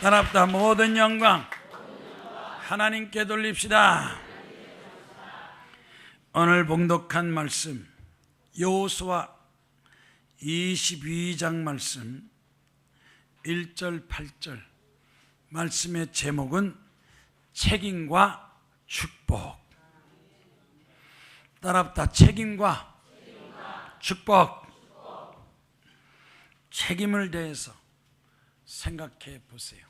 따랍다 모든 영광 하나님께 돌립시다. 오늘 봉독한 말씀 여호수아 22장 말씀 1절 8절 말씀의 제목은 책임과 축복. 따랍다 책임과 축복. 책임을 대해서 생각해 보세요.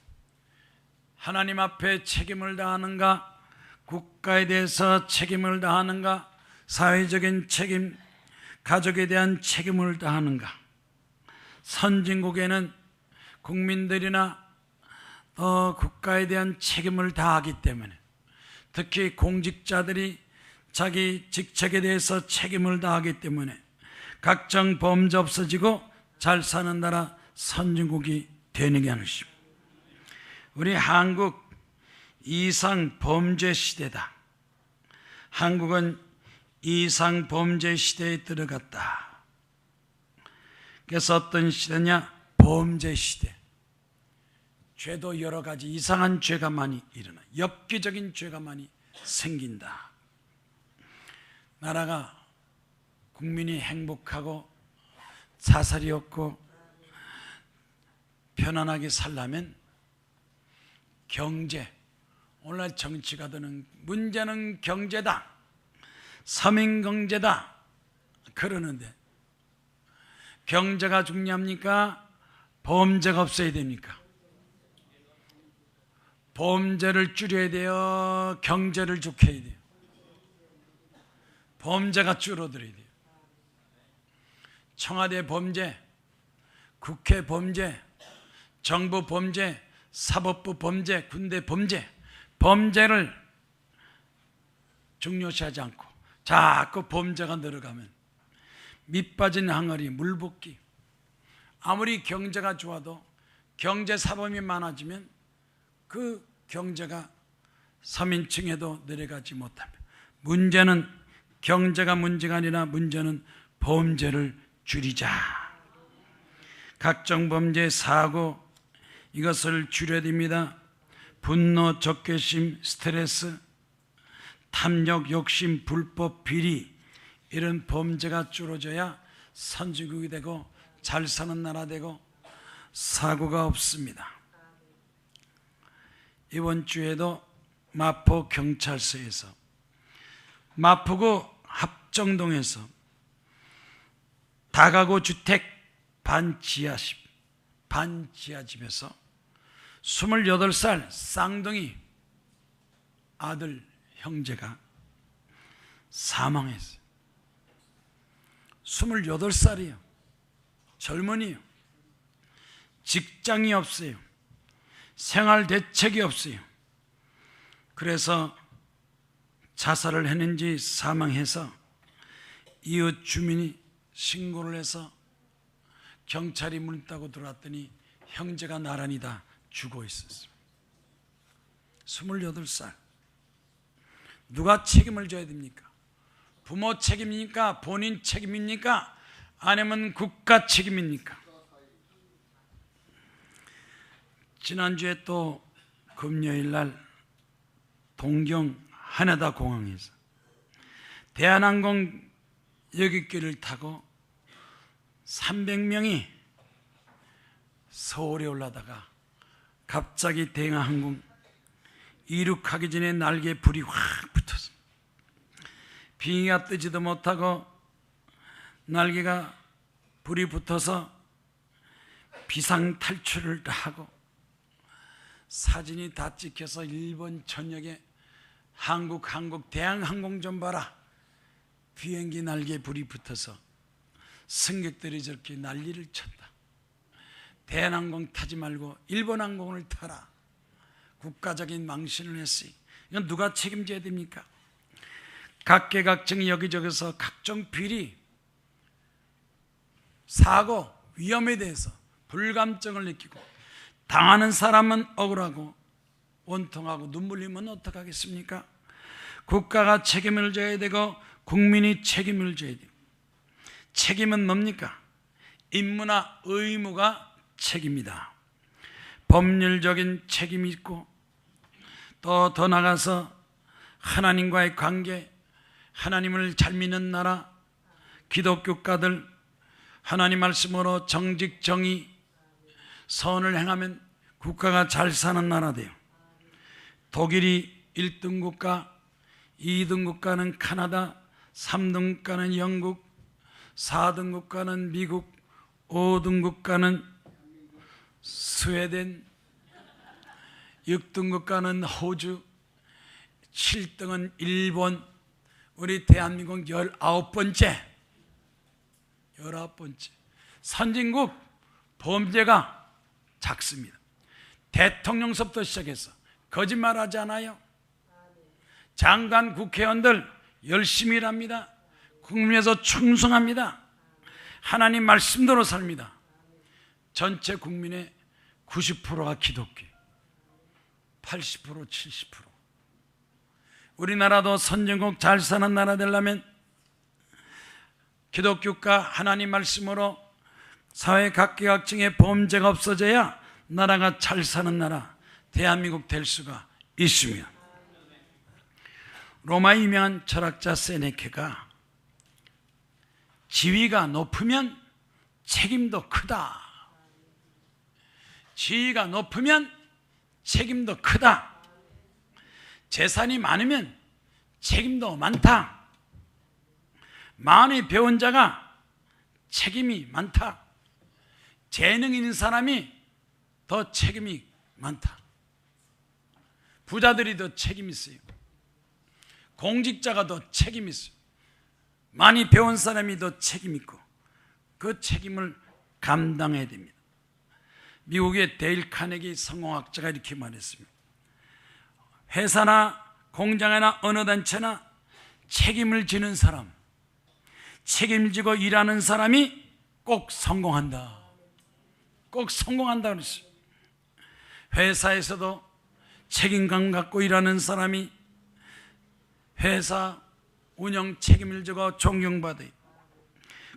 하나님 앞에 책임을 다하는가? 국가에 대해서 책임을 다하는가? 사회적인 책임, 가족에 대한 책임을 다하는가? 선진국에는 국민들이나 국가에 대한 책임을 다하기 때문에, 특히 공직자들이 자기 직책에 대해서 책임을 다하기 때문에 각종 범죄 없어지고 잘 사는 나라 선진국이 되는 게 아니십니다. 우리 한국 이상 범죄 시대다. 한국은 이상 범죄 시대에 들어갔다. 그래서 어떤 시대냐? 범죄 시대. 죄도 여러 가지 이상한 죄가 많이 일어나, 엽기적인 죄가 많이 생긴다. 나라가 국민이 행복하고 자살이 없고 편안하게 살려면 경제, 오늘날 정치가 드는 문제는 경제다, 서민경제다 그러는데, 경제가 중요합니까? 범죄가 없어야 됩니까? 범죄를 줄여야 돼요? 경제를 좋게 해야 돼요? 범죄가 줄어들어야 돼요. 청와대 범죄, 국회 범죄, 정부 범죄, 사법부 범죄, 군대 범죄, 범죄를 중요시하지 않고 자꾸 범죄가 늘어가면 밑빠진 항아리 물 붓기. 아무리 경제가 좋아도 경제 사범이 많아지면 그 경제가 서민층에도 내려가지 못합니다. 문제는 경제가 문제가 아니라 문제는 범죄를 줄이자. 각종 범죄, 사고, 이것을 줄여야 됩니다. 분노, 적개심, 스트레스, 탐욕, 욕심, 불법, 비리, 이런 범죄가 줄어져야 선진국이 되고 잘 사는 나라 되고 사고가 없습니다. 이번 주에도 마포 경찰서에서, 마포구 합정동에서 다가구 주택 반지하집에서 28살 쌍둥이 아들 형제가 사망했어요. 28살이에요. 젊은이에요. 직장이 없어요. 생활 대책이 없어요. 그래서 자살을 했는지 사망해서 이웃 주민이 신고를 해서 경찰이 문 따고 들어왔더니 형제가 나란히 다 죽어 있었습니다. 28살. 누가 책임을 져야 됩니까? 부모 책임입니까? 본인 책임입니까? 아니면 국가 책임입니까? 지난주에 또 금요일 날 동경 하네다 공항에서 대한항공 여객기를 타고 300명이 서울에 올라다가 갑자기 대한항공 이륙하기 전에 날개에 불이 확 붙었어. 비행기가 뜨지도 못하고 날개가 불이 붙어서 비상 탈출을 다 하고 사진이 다 찍혀서 일본 전역에 한국 대한항공 좀 봐라. 비행기 날개에 불이 붙어서 승객들이 저렇게 난리를 쳤다. 대한항공 타지 말고 일본 항공을 타라. 국가적인 망신을 했으니 이건 누가 책임져야 됩니까? 각계각층 여기저기서 각종 비리, 사고, 위험에 대해서 불감증을 느끼고 당하는 사람은 억울하고 원통하고 눈물 흘리면 어떡하겠습니까? 국가가 책임을 져야 되고 국민이 책임을 져야 돼요. 책임은 뭡니까? 임무나 의무가 책임이다. 법률적인 책임이 있고, 또 더 나아가서 하나님과의 관계, 하나님을 잘 믿는 나라, 기독교가들 하나님 말씀으로 정직, 정의, 선을 행하면 국가가 잘 사는 나라 돼요. 독일이 1등 국가, 2등 국가는 카나다, 3등 국가는 영국, 4등 국가는 미국, 5등 국가는 스웨덴, 6등 국가는 호주, 7등은 일본, 우리 대한민국 19번째. 선진국 범죄가 작습니다. 대통령서부터 시작해서 거짓말하지 않아요. 장관, 국회의원들 열심히 일합니다. 국민에서 충성합니다. 하나님 말씀대로 삽니다. 전체 국민의 90%가 기독교, 80%, 70%. 우리나라도 선진국 잘 사는 나라 되려면 기독교가 하나님 말씀으로 사회 각계각층의 범죄가 없어져야 나라가 잘 사는 나라, 대한민국 될 수가 있습니다. 로마의 유명한 철학자 세네케가 지위가 높으면 책임도 크다. 지위가 높으면 책임도 크다. 재산이 많으면 책임도 많다. 많이 배운 자가 책임이 많다. 재능 있는 사람이 더 책임이 많다. 부자들이 더 책임 있어요. 공직자가 더 책임 있어요. 많이 배운 사람이 더 책임 있고 그 책임을 감당해야 됩니다. 미국의 데일 카네기 성공학자가 이렇게 말했습니다. 회사나 공장이나 어느 단체나 책임을 지는 사람, 책임지고 일하는 사람이 꼭 성공한다. 꼭 성공한다 그랬어요. 회사에서도 책임감 갖고 일하는 사람이 회사 운영 책임을 지고 존경받아요.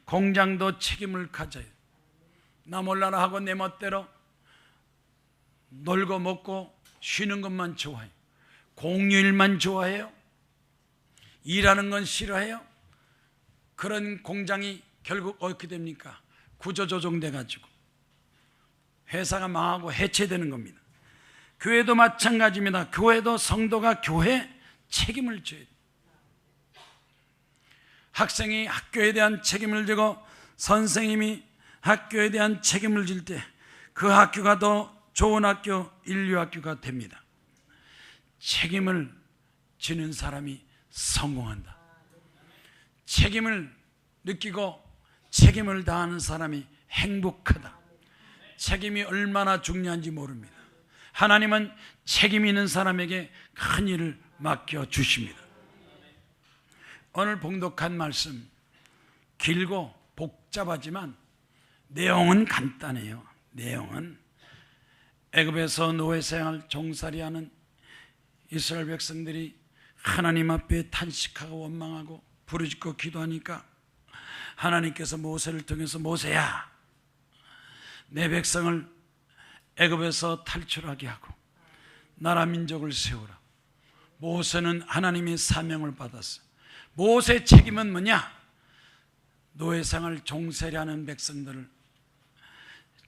공장도 책임을 가져요. 나 몰라라 하고 내 멋대로 놀고 먹고 쉬는 것만 좋아해요. 공휴일만 좋아해요. 일하는 건 싫어해요. 그런 공장이 결국 어떻게 됩니까? 구조조정돼 가지고 회사가 망하고 해체되는 겁니다. 교회도 마찬가지입니다. 교회도 성도가 교회 책임을 져야 돼요. 학생이 학교에 대한 책임을 지고 선생님이 학교에 대한 책임을 질 때 그 학교가 더 좋은 학교, 인류 학교가 됩니다. 책임을 지는 사람이 성공한다. 책임을 느끼고 책임을 다하는 사람이 행복하다. 책임이 얼마나 중요한지 모릅니다. 하나님은 책임 있는 사람에게 큰 일을 맡겨주십니다. 오늘 봉독한 말씀 길고 복잡하지만 내용은 간단해요. 내용은 애굽에서 노예생활 종살이하는 이스라엘 백성들이 하나님 앞에 탄식하고 원망하고 부르짖고 기도하니까 하나님께서 모세를 통해서 모세야, 내 백성을 애굽에서 탈출하게 하고 나라 민족을 세우라. 모세는 하나님의 사명을 받았어요. 모세의 책임은 뭐냐? 노예생활 종살이하는 백성들을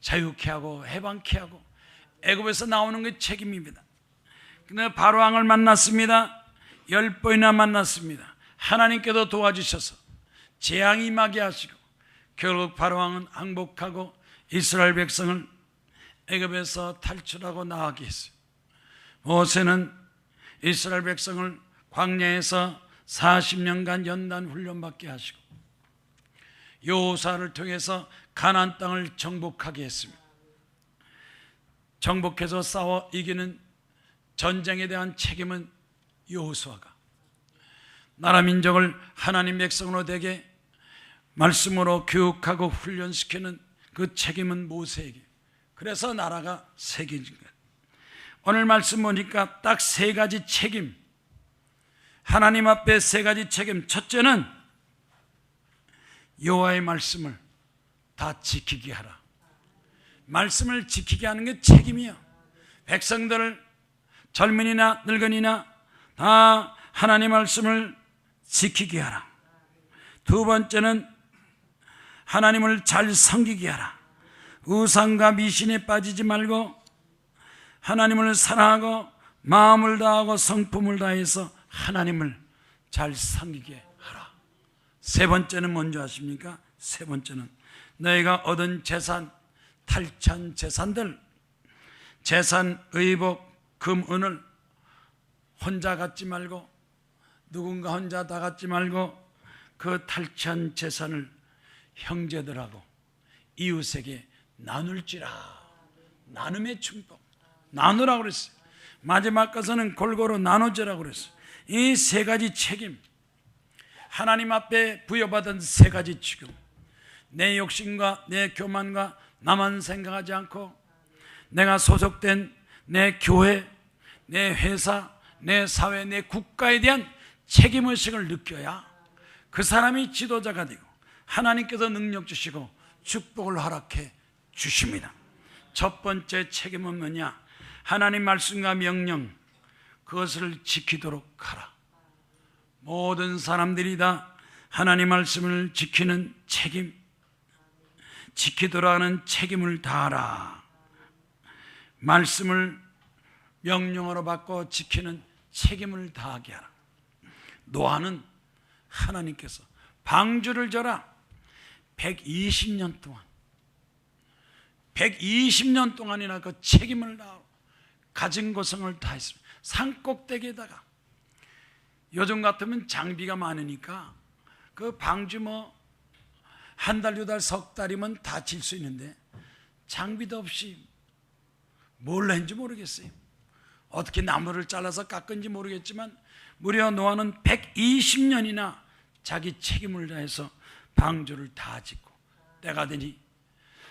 자유케 하고 해방케 하고 애굽에서 나오는 게 책임입니다. 근데 바로왕을 만났습니다. 10번이나 만났습니다. 하나님께도 도와주셔서 재앙이 임하게 하시고 결국 바로왕은 항복하고 이스라엘 백성을 애굽에서 탈출하고 나가게 했어요. 모세는 이스라엘 백성을 광야에서 40년간 연단 훈련받게 하시고 여호수아를 통해서 가나안 땅을 정복하게 했습니다. 정복해서 싸워 이기는 전쟁에 대한 책임은 여호수아가, 나라 민족을 하나님 백성으로 되게 말씀으로 교육하고 훈련시키는 그 책임은 모세에게. 그래서 나라가 새겨진 거예요. 오늘 말씀 보니까 딱 세 가지 책임, 하나님 앞에 세 가지 책임. 첫째는 여호와의 말씀을 다 지키게 하라. 말씀을 지키게 하는 게 책임이야. 백성들 젊은이나 늙은이나 다 하나님 말씀을 지키게 하라. 두 번째는 하나님을 잘 섬기게 하라. 우상과 미신에 빠지지 말고 하나님을 사랑하고 마음을 다하고 성품을 다해서 하나님을 잘 섬기게 하라. 세 번째는 뭔지 아십니까? 세 번째는 너희가 얻은 재산, 탈취한 재산들, 재산, 의복, 금, 은을 혼자 갖지 말고 누군가 혼자 다 갖지 말고 그 탈취한 재산을 형제들하고 이웃에게 나눌지라. 나눔의 축복, 나누라고 그랬어요. 마지막 가서는 골고루 나누지라고 그랬어요. 이 세 가지 책임, 하나님 앞에 부여받은 세 가지 책임, 내 욕심과 내 교만과 나만 생각하지 않고 내가 소속된 내 교회, 내 회사, 내 사회, 내 국가에 대한 책임의식을 느껴야 그 사람이 지도자가 되고 하나님께서 능력 주시고 축복을 허락해 주십니다. 첫 번째 책임은 뭐냐? 하나님 말씀과 명령, 그것을 지키도록 하라. 모든 사람들이 다 하나님 말씀을 지키는 책임, 지키도록 하는 책임을 다하라. 말씀을 명령으로 받고 지키는 책임을 다하게 하라. 노아는 하나님께서 방주를 져라. 120년 동안 120년 동안이나 그 책임을 다하고 가진 고성을 다했습니다. 산꼭대기에다가 요즘 같으면 장비가 많으니까 그 방주 한 달, 두 달, 석 달이면 다 질 수 있는데 장비도 없이 뭘 했는지 모르겠어요. 어떻게 나무를 잘라서 깎은지 모르겠지만 무려 노아는 120년이나 자기 책임을 다해서 방주를 다 짓고 때가 되니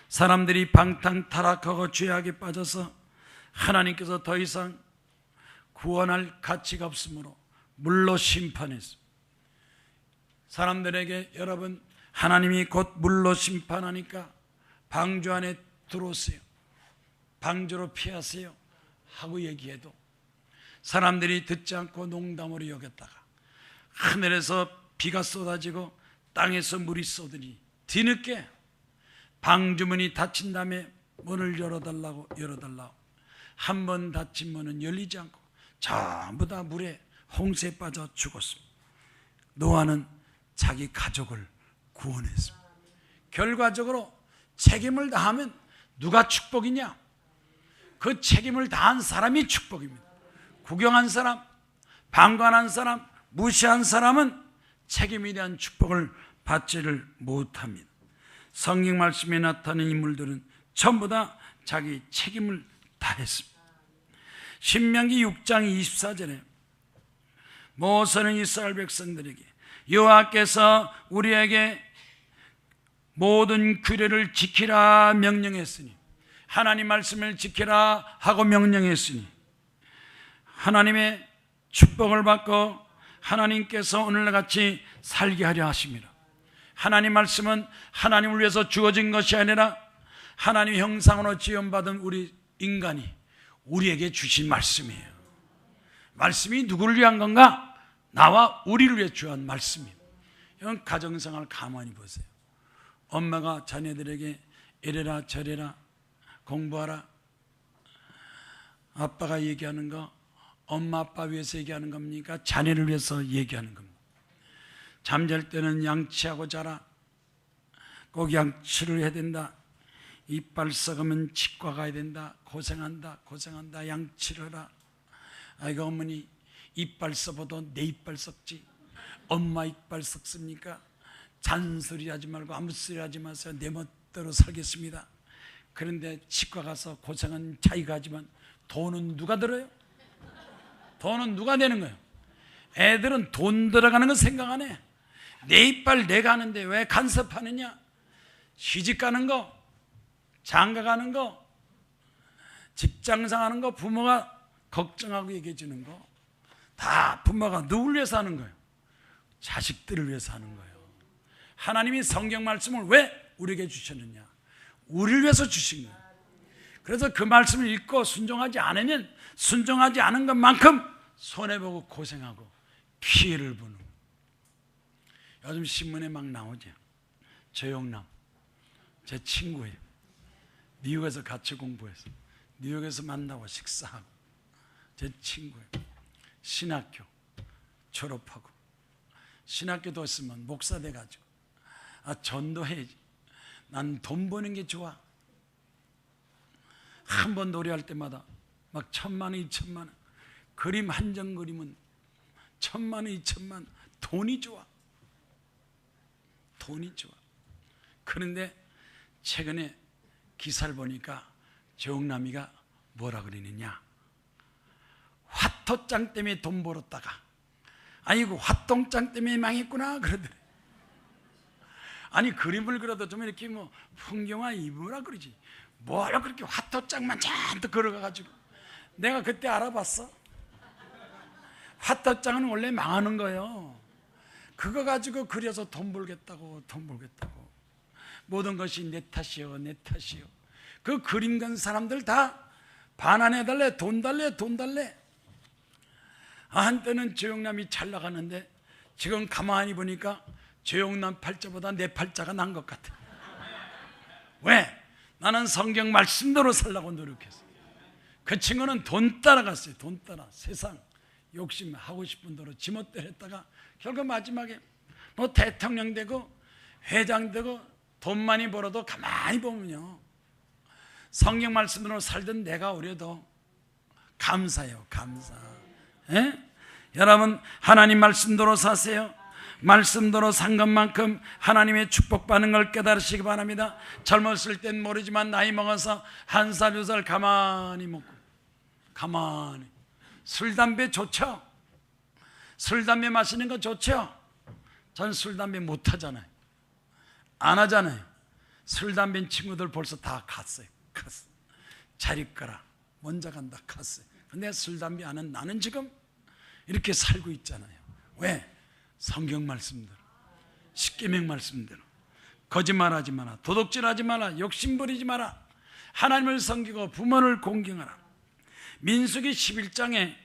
사람들이 방탕 타락하고 죄악에 빠져서 하나님께서 더 이상 구원할 가치가 없으므로 물로 심판했습니다. 사람들에게 여러분, 하나님이 곧 물로 심판하니까 방주 안에 들어오세요, 방주로 피하세요 하고 얘기해도 사람들이 듣지 않고 농담으로 여겼다가 하늘에서 비가 쏟아지고 땅에서 물이 쏟으니 뒤늦게 방주문이 닫힌 다음에 문을 열어달라고 한 번 닫힌 문은 열리지 않고 전부 다 물에 홍수에 빠져 죽었습니다. 노아는 자기 가족을 구원했습니다. 결과적으로 책임을 다하면 누가 축복이냐? 그 책임을 다한 사람이 축복입니다. 구경한 사람, 방관한 사람, 무시한 사람은 책임에 대한 축복을 받지를 못합니다. 성경 말씀에 나타나는 인물들은 전부 다 자기 책임을 다했습니다. 신명기 6장 24절에 모세는 이스라엘 백성들에게 여호와께서 우리에게 모든 규례를 지키라 명령했으니, 하나님 말씀을 지키라 하고 명령했으니 하나님의 축복을 받고 하나님께서 오늘같이 살게 하려 하십니다. 하나님 말씀은 하나님을 위해서 주어진 것이 아니라 하나님 형상으로 지음받은 우리 인간이 우리에게 주신 말씀이에요. 말씀이 누구를 위한 건가? 나와 우리를 위해 주한 말씀입니다. 이건 가정생활 가만히 보세요. 엄마가 자녀들에게 이래라 저래라 공부하라, 아빠가 얘기하는 거 엄마 아빠 위해서 얘기하는 겁니까? 자녀를 위해서 얘기하는 겁니다. 잠잘 때는 양치하고 자라. 꼭 양치를 해야 된다. 이빨 썩으면 치과 가야 된다. 고생한다 양치를 하라. 아이고 어머니 이빨 썩어도 내 이빨 썩지 엄마 이빨 썩습니까? 잔소리 하지 말고 아무 소리 하지 마세요. 내 멋대로 살겠습니다. 그런데 치과 가서 고생은 자기가 하지만 돈은 누가 들어요? 돈은 누가 내는 거예요? 애들은 돈 들어가는 거 생각 안 해. 내 이빨 내가 하는데 왜 간섭하느냐? 시집 가는 거, 장가 가는 거, 직장상 하는 거 부모가 걱정하고 얘기해 주는 거 다 부모가 누굴 위해서 하는 거예요? 자식들을 위해서 하는 거예요. 하나님이 성경 말씀을 왜 우리에게 주셨느냐? 우리를 위해서 주신 거예요. 그래서 그 말씀을 읽고 순종하지 않으면 순종하지 않은 것만큼 손해보고 고생하고 피해를 보는. 요즘 신문에 막 나오죠. 조영남 제 친구예요. 미국에서 같이 공부해서 뉴욕에서 만나고 식사하고 제 친구예요. 신학교 졸업하고 신학교도 있으면 목사 돼가지고 전도해야지. 난 돈 버는 게 좋아. 한 번 노래할 때마다 막 1,000만 원, 2,000만 원. 그림 한 장 그리면 1,000만 원, 2,000만 원. 돈이 좋아. 돈이 좋아. 그런데 최근에 기사를 보니까 조영남이가 뭐라 그러느냐, 화토장 때문에 돈 벌었다가 아이고 화똥장 때문에 망했구나 그러더래. 아니 그림을 그려도 좀 이렇게 뭐 풍경화 입으라 그러지 뭐라 그렇게 화토장만 잔뜩 걸어가가지고. 내가 그때 알아봤어. 화토장은 원래 망하는 거예요. 그거 가지고 그려서 돈 벌겠다고 모든 것이 내 탓이요 내 탓이요. 그 그림 간 사람들 다 반환해달래, 돈 달래. 한때는 조영남이 잘 나가는데 지금 가만히 보니까 조영남 팔자보다 내 팔자가 난 것 같아. 왜? 나는 성경 말씀대로 살라고 노력했어. 그 친구는 돈 따라갔어요. 돈 따라 세상 욕심 하고 싶은 대로 지멋대로 했다가 결국 마지막에 뭐 대통령 되고 회장 되고 돈 많이 벌어도 가만히 보면요, 성경 말씀으로 살던 내가 오려도 감사해요. 감사. 에? 여러분 하나님 말씀대로 사세요. 말씀대로 산 것만큼 하나님의 축복받는 걸 깨달으시기 바랍니다. 젊었을 땐 모르지만 나이 먹어서 1살 2살 가만히 먹고 가만히. 술 담배 좋죠? 술 담배 마시는 거 좋죠? 전 술 담배 못 하잖아요. 안 하잖아요. 술 담배 친구들 벌써 다 갔어요. 자리 가라 먼저 간다 갔어요. 근데 술 담배 안 하는 나는 지금 이렇게 살고 있잖아요. 왜? 성경 말씀대로, 십계명 말씀대로. 거짓말하지 마라, 도둑질하지 마라, 욕심부리지 마라, 하나님을 섬기고 부모를 공경하라. 민수기 11장에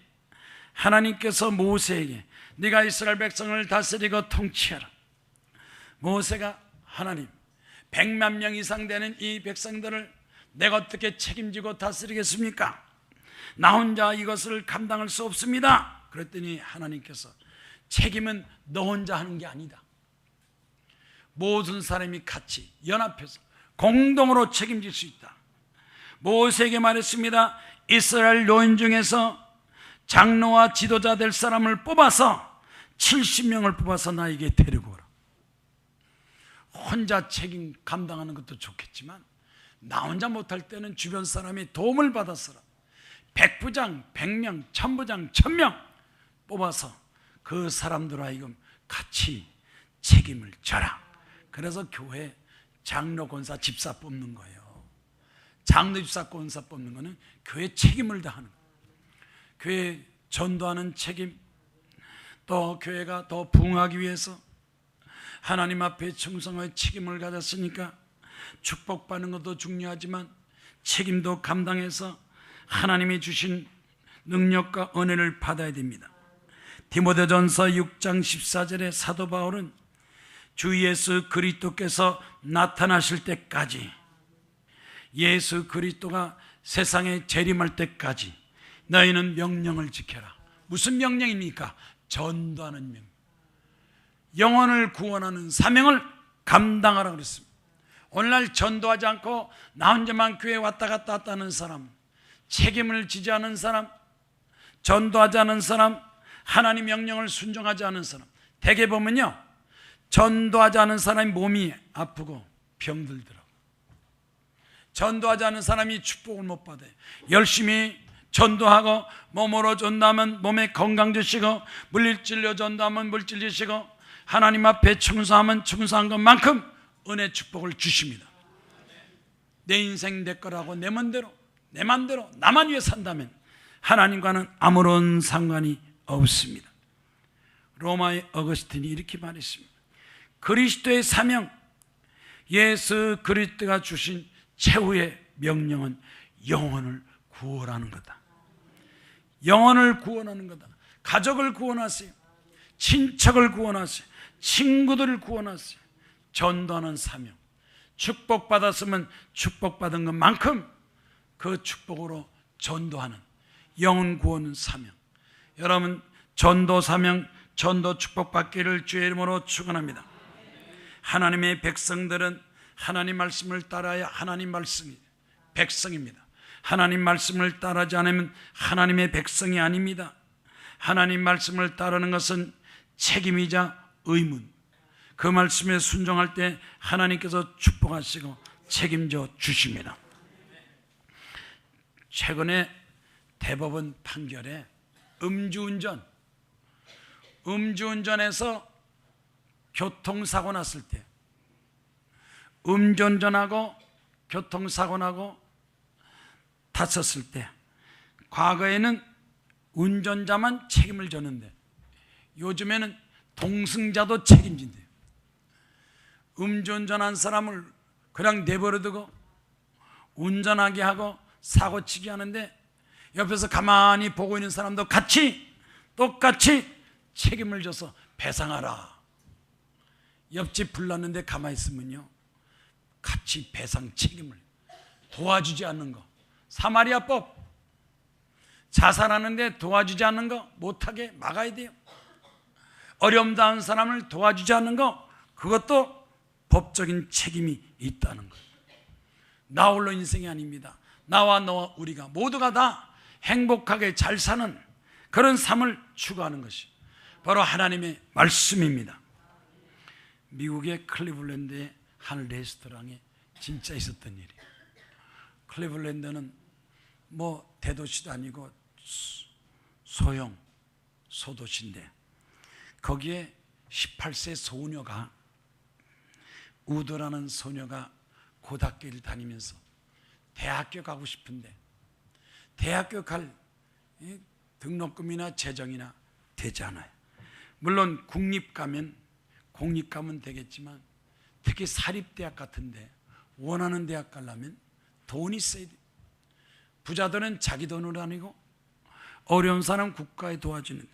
하나님께서 모세에게 네가 이스라엘 백성을 다스리고 통치하라. 모세가 하나님 100만 명 이상 되는 이 백성들을 내가 어떻게 책임지고 다스리겠습니까? 나 혼자 이것을 감당할 수 없습니다. 그랬더니 하나님께서 책임은 너 혼자 하는 게 아니다. 모든 사람이 같이 연합해서 공동으로 책임질 수 있다. 모세에게 말했습니다. 이스라엘 노인 중에서 장로와 지도자 될 사람을 뽑아서 70명을 뽑아서 나에게 데리고 오라. 혼자 책임 감당하는 것도 좋겠지만 나 혼자 못할 때는 주변 사람이 도움을 받아서라. 100부장, 100명, 1000부장, 1000명 뽑아서 그 사람들 하여금 같이 책임을 져라. 그래서 교회 장로, 권사, 집사 뽑는 거예요. 장로, 집사, 권사 뽑는 거는 교회 책임을 다하는 거예요. 교회 전도하는 책임, 또 교회가 더 부흥하기 위해서 하나님 앞에 충성의 책임을 가졌으니까 축복받는 것도 중요하지만 책임도 감당해서 하나님이 주신 능력과 은혜를 받아야 됩니다. 디모데전서 6장 14절에 사도 바울은 주 예수 그리스도께서 나타나실 때까지, 예수 그리스도가 세상에 재림할 때까지 너희는 명령을 지켜라. 무슨 명령입니까? 전도하는 명, 영혼을 구원하는 사명을 감당하라 그랬습니다. 오늘날 전도하지 않고 나 혼자만 교회 왔다 갔다 하는 사람, 책임을 지지 않은 사람, 전도하지 않은 사람, 하나님 명령을 순종하지 않은 사람, 대개 보면요, 전도하지 않은 사람이 몸이 아프고 병들더라고요. 전도하지 않은 사람이 축복을 못 받아요. 열심히 전도하고 몸으로 전도하면 몸에 건강 주시고, 물질로 전도하면 물질 주시고, 하나님 앞에 충성하면 충성한 것만큼 은혜 축복을 주십니다. 내 인생 내 거라고 내 맘대로 나만 위해 산다면 하나님과는 아무런 상관이 없습니다. 로마의 어거스틴이 이렇게 말했습니다. 그리스도의 사명, 예수 그리스도가 주신 최후의 명령은 영혼을 구원하는 거다. 영혼을 구원하는 거다. 가족을 구원하세요. 친척을 구원하세요. 친구들을 구원하세요. 전도하는 사명. 축복받았으면 축복받은 것만큼 그 축복으로 전도하는 영혼 구원 사명. 여러분 전도 사명, 전도 축복받기를 주의 이름으로 축원합니다. 하나님의 백성들은 하나님 말씀을 따라야 하나님 말씀이 백성입니다. 하나님 말씀을 따르지 않으면 하나님의 백성이 아닙니다. 하나님 말씀을 따르는 것은 책임이자 의문. 그 말씀에 순종할 때 하나님께서 축복하시고 책임져 주십니다. 최근에 대법원 판결에 음주운전에서 교통사고 났을 때, 음주운전하고 교통사고 나고 다쳤을 때, 과거에는 운전자만 책임을 졌는데 요즘에는 동승자도 책임진대요. 음주운전한 사람을 그냥 내버려두고 운전하게 하고 사고치게 하는데 옆에서 가만히 보고 있는 사람도 똑같이 책임을 져서 배상하라. 옆집 불났는데 가만히 있으면요 같이 배상 책임을 도와주지 않는 거, 사마리아법. 자살하는데 도와주지 않는 거 못하게 막아야 돼요. 어려움 당한 사람을 도와주지 않는 거, 그것도 법적인 책임이 있다는 거예요. 나 홀로 인생이 아닙니다. 나와 너와 우리가 모두가 다 행복하게 잘 사는 그런 삶을 추구하는 것이 바로 하나님의 말씀입니다. 미국의 클리블랜드의 한 레스토랑에 진짜 있었던 일이에요. 클리블랜드는 뭐 대도시도 아니고 소형 소도시인데 거기에 18세 소녀가, 우드라는 소녀가 고등학교를 다니면서 대학교 가고 싶은데 대학교 갈 등록금이나 재정이나 되지 않아요. 물론 공립 가면 되겠지만 특히 사립대학 같은데 원하는 대학 가려면 돈이 있어야 돼요. 부자들은 자기 돈으로 아니고 어려운 사람 국가에 도와주는.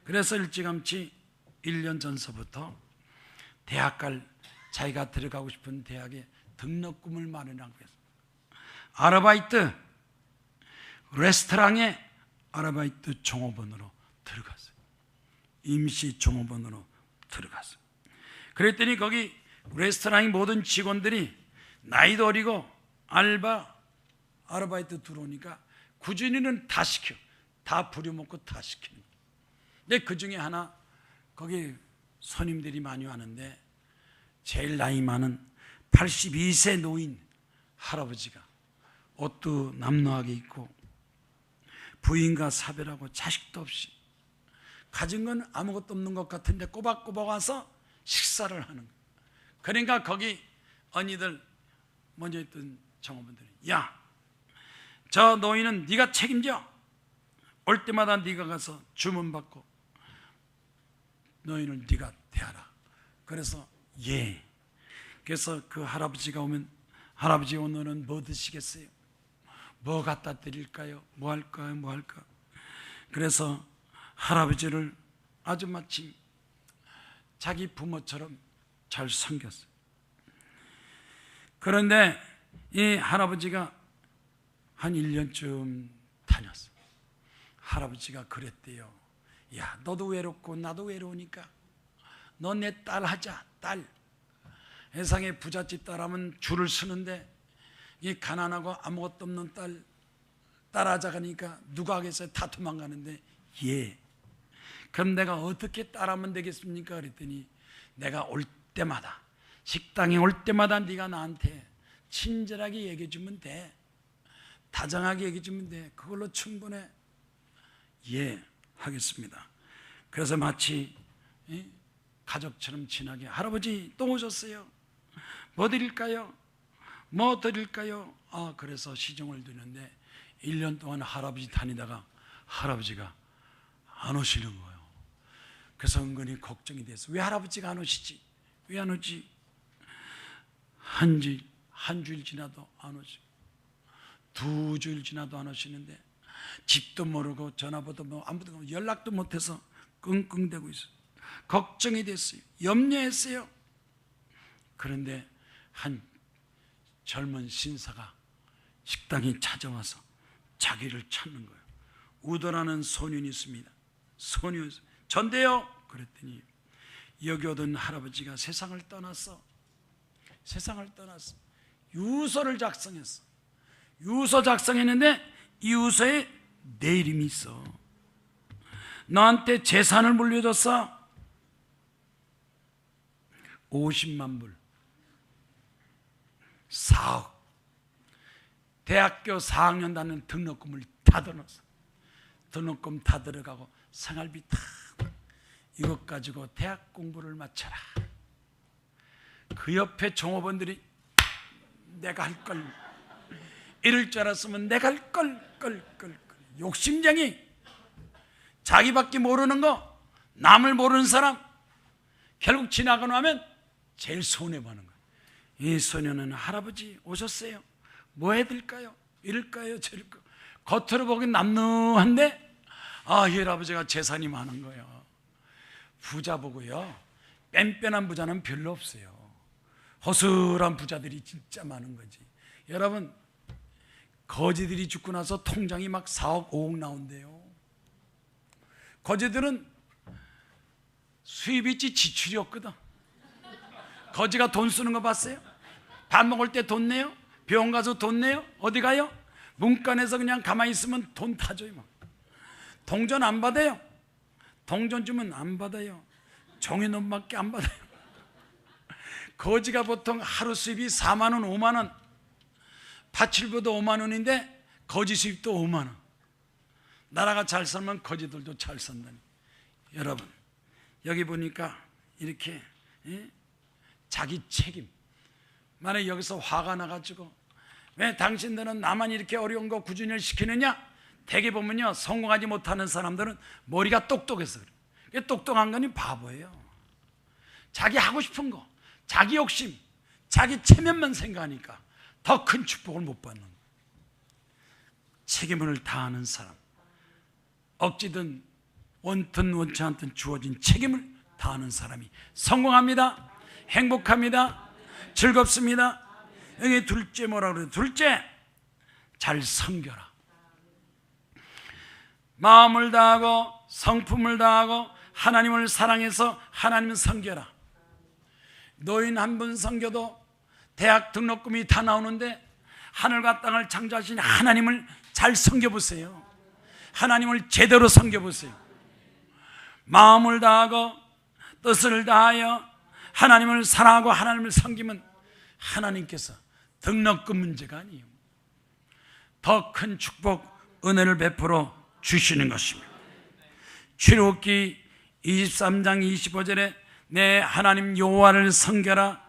그래서 일찌감치 1년 전서부터 대학 갈 자기가 들어가고 싶은 대학에 등록금을 마련하고 했어요. 아르바이트, 레스토랑에 아르바이트 종업원으로 들어갔어요. 임시 종업원으로 들어갔어요. 그랬더니 거기 레스토랑의 모든 직원들이 나이도 어리고 아르바이트 들어오니까 꾸준히는 다 시켜. 다 부려먹고 다 시키는 거예요. 근데 그 중에 하나, 거기 손님들이 많이 왔는데 제일 나이 많은 82세 노인 할아버지가 옷도 남루하게 입고 부인과 사별하고 자식도 없이 가진 건 아무것도 없는 것 같은데 꼬박꼬박 와서 식사를 하는 거예요. 그러니까 거기 언니들 먼저 있던 정어분들이, 야, 저 노인은 네가 책임져. 올 때마다 네가 가서 주문 받고 노인을 네가 대하라. 그래서 예. 그래서 그 할아버지가 오면, 할아버지 오늘은 뭐 드시겠어요? 뭐 갖다 드릴까요? 뭐 할까요? 뭐 할까? 그래서 할아버지를 아주 마침 자기 부모처럼 잘 섬겼어요. 그런데 이 할아버지가 한 1년쯤 다녔어요. 할아버지가 그랬대요. 야, 너도 외롭고 나도 외로우니까 너 내 딸 하자. 딸. 세상에 부잣집 딸하면 줄을 서는데 이 가난하고 아무것도 없는 딸 하자가니까 누가 하겠어요? 다 도망가는데, 예. 그럼 내가 어떻게 딸하면 되겠습니까? 그랬더니 내가 올 때마다, 식당에 올 때마다 네가 나한테 친절하게 얘기해 주면 돼. 다정하게 얘기해 주면 돼. 그걸로 충분해. 예, 하겠습니다. 그래서 마치 가족처럼 친하게, 할아버지 또 오셨어요. 뭐 드릴까요? 뭐 드릴까요? 그래서 시중을 드는데 1년 동안 할아버지 다니다가 할아버지가 안 오시는 거예요. 그래서 은근히 걱정이 돼서, 왜 할아버지가 안 오시지? 왜 안 오지? 한 주일 지나도 안 오지. 두 주일 지나도 안 오시는데 집도 모르고 전화번호도 뭐 아무도 연락도 못해서 끙끙대고 있어요. 걱정이 됐어요. 염려했어요. 그런데 한 젊은 신사가 식당에 찾아와서 자기를 찾는 거예요. 우도라는 소년이 있습니다. 소년, 전데요? 그랬더니 여기 오던 할아버지가 세상을 떠났어. 세상을 떠났어. 유서를 작성했어. 유서 작성했는데 이 유서에 내 이름이 있어. 너한테 재산을 물려줬어. 50만 불, 4억, 대학교 4학년 다는 등록금을 다 들어놨어. 등록금 다 들어가고 생활비 다, 이것 가지고 대학 공부를 마쳐라. 그 옆에 종업원들이 내가 할 걸, 이럴 줄 알았으면 내가 할 걸, 욕심쟁이, 자기밖에 모르는 거, 남을 모르는 사람, 결국 지나고 나면 제일 손해보는 거예요. 이 소녀는 할아버지 오셨어요. 뭐 해드릴까요? 이럴까요? 저럴까요? 겉으로 보기엔 남루한데 이 할아버지가 재산이 많은 거예요. 부자 보고요, 뺀뺀한 부자는 별로 없어요. 허술한 부자들이 진짜 많은 거지. 여러분, 거지들이 죽고 나서 통장이 막 4억 5억 나온대요. 거지들은 수입이 있지 지출이 없거든. 거지가 돈 쓰는 거 봤어요? 밥 먹을 때 돈 내요? 병원 가서 돈 내요? 어디 가요? 문간에서 그냥 가만히 있으면 돈 다 줘요. 막. 동전 안 받아요. 동전 주면 안 받아요. 종이놈밖에 안 받아요. 거지가 보통 하루 수입이 4만 원, 5만 원, 파출부도 5만 원인데 거지 수입도 5만 원. 나라가 잘 살면 거지들도 잘 산다니. 여러분, 여기 보니까 이렇게 자기 책임. 만약 여기서 화가 나가지고 왜 당신들은 나만 이렇게 어려운 거 꾸준히 시키느냐? 대개 보면요, 성공하지 못하는 사람들은 머리가 똑똑해서 그래요. 똑똑한 거니 바보예요. 자기 하고 싶은 거, 자기 욕심, 자기 체면만 생각하니까 더 큰 축복을 못 받는 거예요. 책임을 다하는 사람, 억지든 원튼 원치 않든 주어진 책임을 다하는 사람이 성공합니다. 행복합니다. 즐겁습니다. 여기 둘째 뭐라 그래요? 둘째, 잘 섬겨라. 마음을 다하고 성품을 다하고 하나님을 사랑해서 하나님을 섬겨라. 노인 한 분 섬겨도 대학 등록금이 다 나오는데 하늘과 땅을 창조하신 하나님을 잘 섬겨보세요. 하나님을 제대로 섬겨보세요. 마음을 다하고 뜻을 다하여 하나님을 사랑하고 하나님을 섬기면 하나님께서 등록금 문제가 아니에요. 더 큰 축복, 은혜를 베풀어 주시는 것입니다. 출애굽기 23장 25절에 내 하나님 여호와를 섬겨라.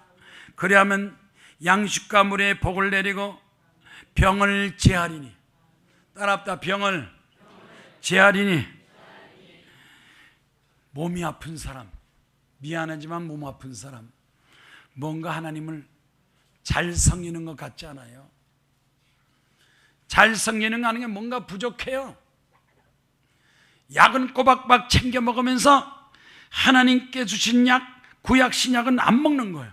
그리하면 양식과 물에 복을 내리고 병을 제하리니. 따라합다. 병을 제하리니. 몸이 아픈 사람, 미안하지만 몸 아픈 사람, 뭔가 하나님을 잘 섬기는 것 같지 않아요? 잘 섬기는 거 아닌 게 뭔가 부족해요. 약은 꼬박박 챙겨 먹으면서 하나님께 주신 약, 구약 신약은 안 먹는 거예요.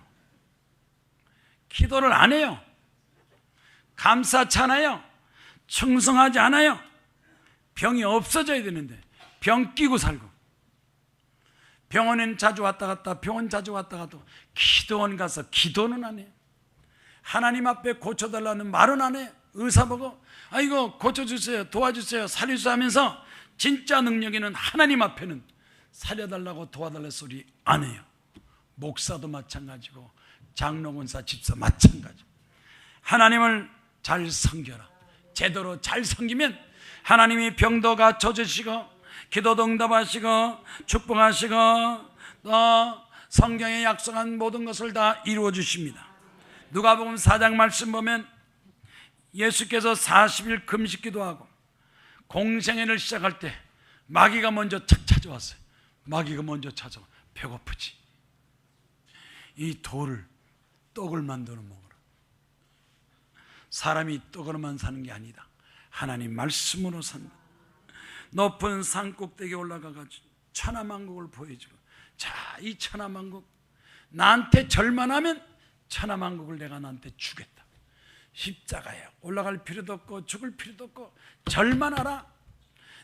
기도를 안 해요. 감사치 않아요. 충성하지 않아요. 병이 없어져야 되는데 병 끼고 살고, 병원엔 자주 왔다 갔다, 병원 자주 왔다 가도 기도원 가서 기도는 안 해요. 하나님 앞에 고쳐달라는 말은 안 해요. 의사 보고 이거 고쳐주세요, 도와주세요, 살려주세요 하면서 진짜 능력 있는 하나님 앞에는 살려달라고 도와달라는 소리 안 해요. 목사도 마찬가지고 장로군사 집사 마찬가지. 하나님을 잘 섬겨라. 제대로 잘 섬기면 하나님이 병도 고쳐주시고 기도도 응답하시고 축복하시고 또 성경에 약속한 모든 것을 다 이루어 주십니다. 누가복음 4장 말씀 보면 예수께서 40일 금식 기도하고 공생애를 시작할 때 마귀가 먼저 착 찾아왔어요. 마귀가 먼저 찾아와. 배고프지? 이 돌을 떡을 만들어 먹어라. 사람이 떡으로만 사는 게 아니다. 하나님 말씀으로 산다. 높은 산 꼭대기에 올라가가지고 천하만국을 보여주고, 자, 이 천하만국 나한테 절만하면 천하만국을 내가 나한테 주겠다. 십자가에 올라갈 필요도 없고 죽을 필요도 없고 절만하라.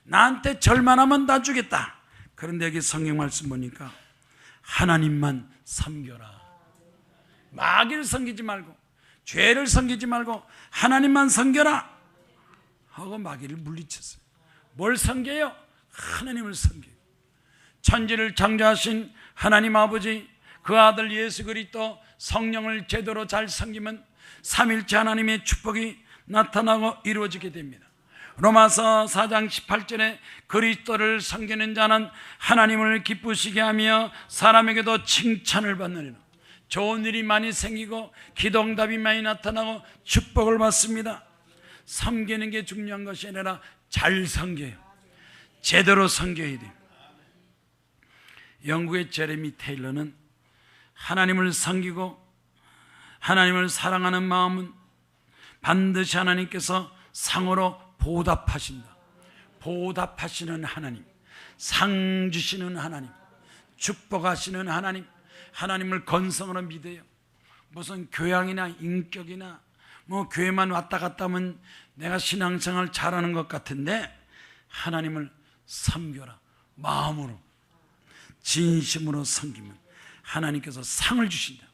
나한테 절만하면 다 주겠다. 그런데 여기 성경 말씀 보니까 하나님만 섬겨라. 마귀를 섬기지 말고 죄를 섬기지 말고 하나님만 섬겨라 하고 마귀를 물리쳤어요. 뭘 섬겨요? 하나님을 섬겨요. 천지를 창조하신 하나님 아버지, 그 아들 예수 그리스도, 성령을 제대로 잘 섬기면 삼일째 하나님의 축복이 나타나고 이루어지게 됩니다. 로마서 4장 18절에 그리스도를 섬기는 자는 하나님을 기쁘시게 하며 사람에게도 칭찬을 받느니라. 좋은 일이 많이 생기고 기도응답이 많이 나타나고 축복을 받습니다. 섬기는 게 중요한 것이 아니라 잘 섬겨요. 제대로 섬겨야 돼요. 영국의 제레미 테일러는 하나님을 섬기고 하나님을 사랑하는 마음은 반드시 하나님께서 상으로 보답하신다. 보답하시는 하나님, 상 주시는 하나님, 축복하시는 하나님, 하나님을 건성으로 믿어요. 무슨 교양이나 인격이나 뭐 교회만 왔다 갔다 하면 내가 신앙생활 잘하는 것 같은데, 하나님을 섬겨라. 마음으로 진심으로 섬기면 하나님께서 상을 주신다.